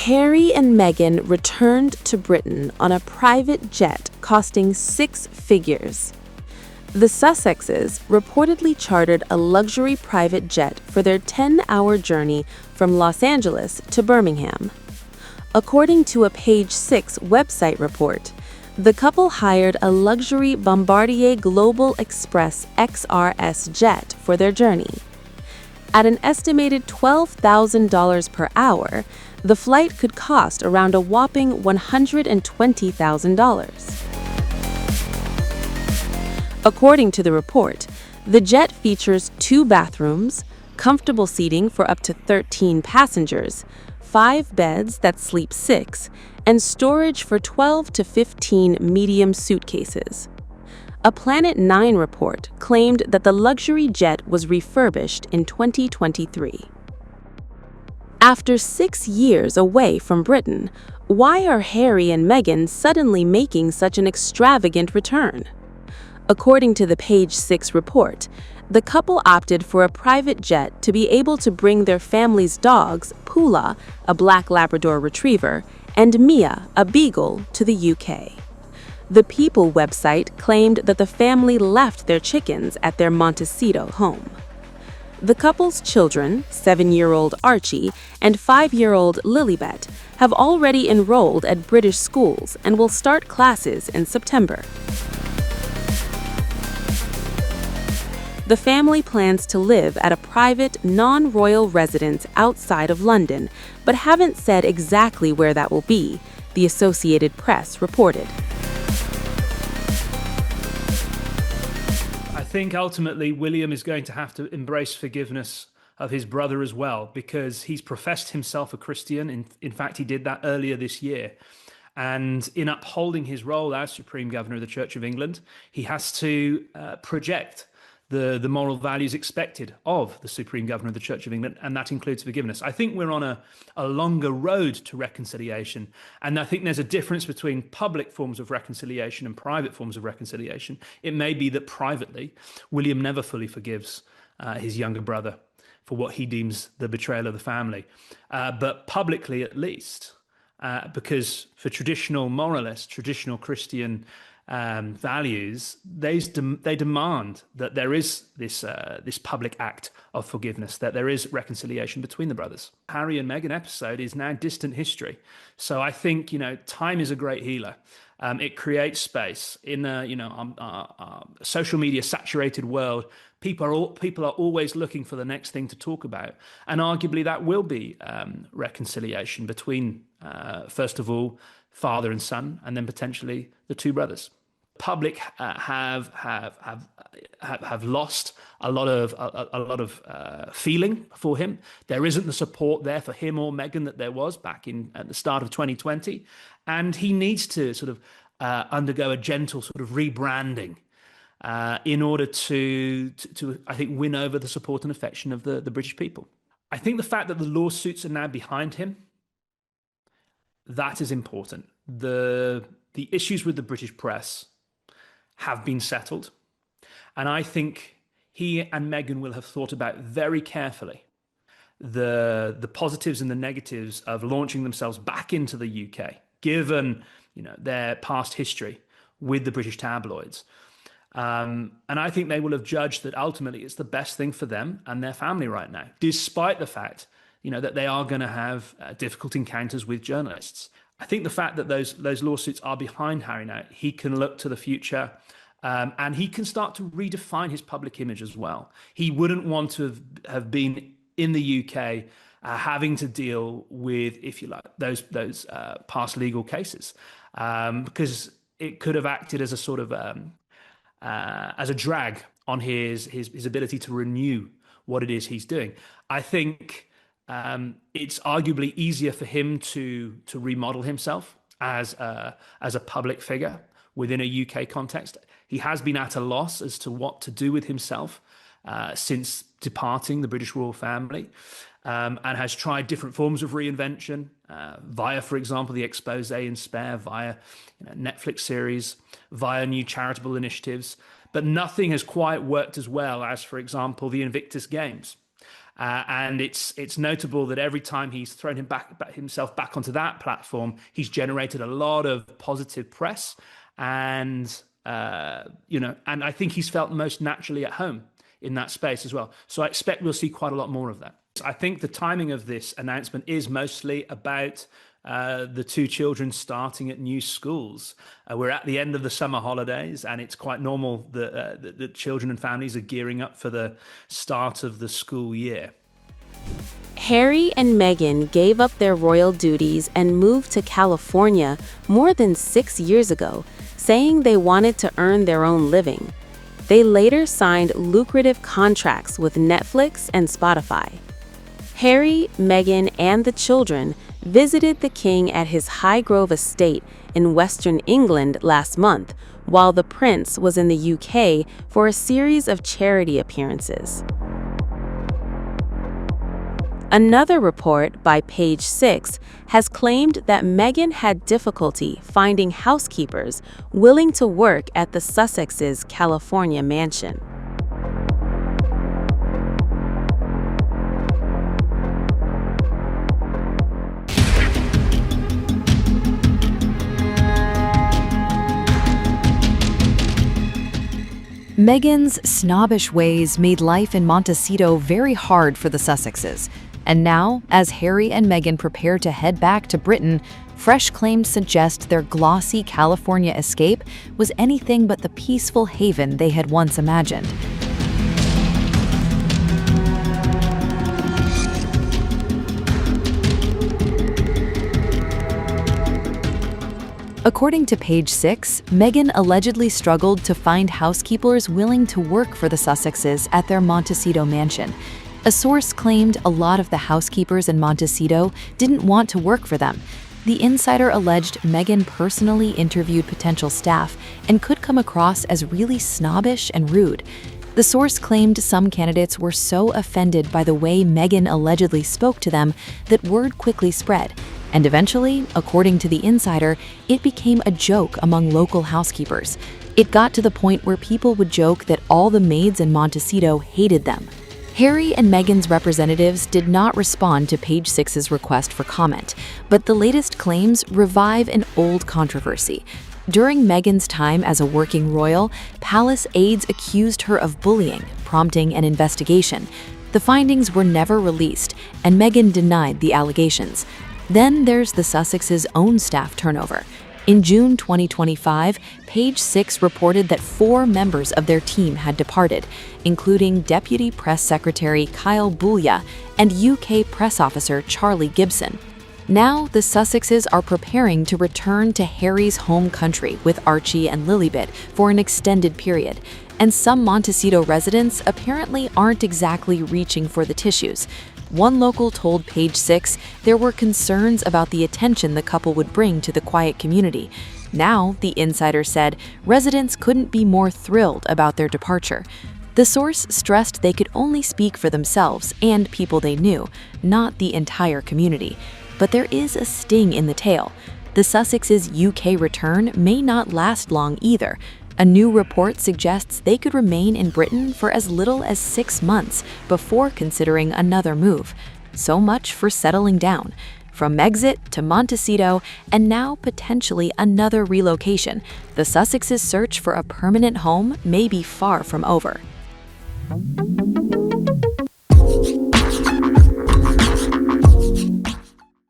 Harry and Meghan returned to Britain on a private jet costing six figures. The Sussexes reportedly chartered a luxury private jet for their 10-hour journey from Los Angeles to Birmingham. According to a Page 6 website report, the couple hired a luxury Bombardier Global Express XRS jet for their journey. At an estimated $12,000 per hour, the flight could cost around a whopping $120,000. According to the report, the jet features 2 bathrooms, comfortable seating for up to 13 passengers, 5 beds that sleep 6, and storage for 12 to 15 medium suitcases. A Planet 9 report claimed that the luxury jet was refurbished in 2023. After 6 years away from Britain, why are Harry and Meghan suddenly making such an extravagant return? According to the Page 6 report, the couple opted for a private jet to be able to bring their family's dogs, Pula, a black Labrador retriever, and Mia, a beagle, to the UK. The People website claimed that the family left their chickens at their Montecito home. The couple's children, 7-year-old Archie and 5-year-old Lilibet, have already enrolled at British schools and will start classes in September. The family plans to live at a private, non-royal residence outside of London, but haven't said exactly where that will be, the Associated Press reported. I think ultimately William is going to have to embrace forgiveness of his brother as well, because he's professed himself a Christian. In fact, he did that earlier this year. And in upholding his role as Supreme Governor of the Church of England, he has to project the moral values expected of the Supreme Governor of the Church of England, and that includes forgiveness. I think we're on a longer road to reconciliation, and I think there's a difference between public forms of reconciliation and private forms of reconciliation. It may be that privately, William never fully forgives his younger brother for what he deems the betrayal of the family, but publicly at least, because for traditional moralists, traditional Christian values, they demand that there is this public act of forgiveness, that there is reconciliation between the brothers. Harry and Meghan episode is now distant history, so I think time is a great healer. It creates space in a social media saturated world. People are always looking for the next thing to talk about, and arguably that will be reconciliation between first of all father and son, and then potentially the 2 brothers. Public have lost a lot of feeling for him. There isn't the support there for him or Meghan that there was back at the start of 2020, and he needs to sort of undergo a gentle sort of rebranding in order to I think win over the support and affection of the British people. I think the fact that the lawsuits are now behind him, that is important. The issues with the British press have been settled, and I think he and Meghan will have thought about very carefully the positives and the negatives of launching themselves back into the UK, given their past history with the British tabloids. And I think they will have judged that ultimately it's the best thing for them and their family right now, despite the fact that they are going to have difficult encounters with journalists. I think the fact that those lawsuits are behind Harry now, he can look to the future, and he can start to redefine his public image as well. He wouldn't want to have been in the UK having to deal with, if you like, those past legal cases, because it could have acted as a sort of as a drag on his ability to renew what it is he's doing. I think it's arguably easier for him to remodel himself as a public figure within a UK context. He has been at a loss as to what to do with himself since departing the British royal family, and has tried different forms of reinvention via, for example, the expose in Spare, via Netflix series, via new charitable initiatives. But nothing has quite worked as well as, for example, the Invictus Games. And it's notable that every time he's thrown himself back onto that platform, he's generated a lot of positive press, and and I think he's felt most naturally at home in that space as well. So I expect we'll see quite a lot more of that. I think the timing of this announcement is mostly about the two children starting at new schools. We're at the end of the summer holidays, and it's quite normal that the children and families are gearing up for the start of the school year. Harry and Meghan gave up their royal duties and moved to California more than 6 years ago, saying they wanted to earn their own living. They later signed lucrative contracts with Netflix and Spotify. Harry, Meghan, and the children visited the king at his Highgrove estate in Western England last month, while the prince was in the UK for a series of charity appearances. Another report by Page Six has claimed that Meghan had difficulty finding housekeepers willing to work at the Sussexes' California mansion. Meghan's snobbish ways made life in Montecito very hard for the Sussexes. And now, as Harry and Meghan prepare to head back to Britain, fresh claims suggest their glossy California escape was anything but the peaceful haven they had once imagined. According to Page Six, Meghan allegedly struggled to find housekeepers willing to work for the Sussexes at their Montecito mansion. A source claimed a lot of the housekeepers in Montecito didn't want to work for them. The insider alleged Meghan personally interviewed potential staff and could come across as really snobbish and rude. The source claimed some candidates were so offended by the way Meghan allegedly spoke to them that word quickly spread. And eventually, according to the insider, it became a joke among local housekeepers. It got to the point where people would joke that all the maids in Montecito hated them. Harry and Meghan's representatives did not respond to Page Six's request for comment, but the latest claims revive an old controversy. During Meghan's time as a working royal, palace aides accused her of bullying, prompting an investigation. The findings were never released, and Meghan denied the allegations. Then there's the Sussexes' own staff turnover. In June 2025, Page Six reported that 4 members of their team had departed, including Deputy Press Secretary Kyle Boulia and UK Press Officer Charlie Gibson. Now, the Sussexes are preparing to return to Harry's home country with Archie and Lilibet for an extended period, and some Montecito residents apparently aren't exactly reaching for the tissues. One local told Page Six there were concerns about the attention the couple would bring to the quiet community. Now, the insider said, residents couldn't be more thrilled about their departure. The source stressed they could only speak for themselves and people they knew, not the entire community. But there is a sting in the tail. The Sussexes' UK return may not last long either. A new report suggests they could remain in Britain for as little as 6 months before considering another move. So much for settling down. From Megxit to Montecito, and now potentially another relocation, the Sussexes' search for a permanent home may be far from over.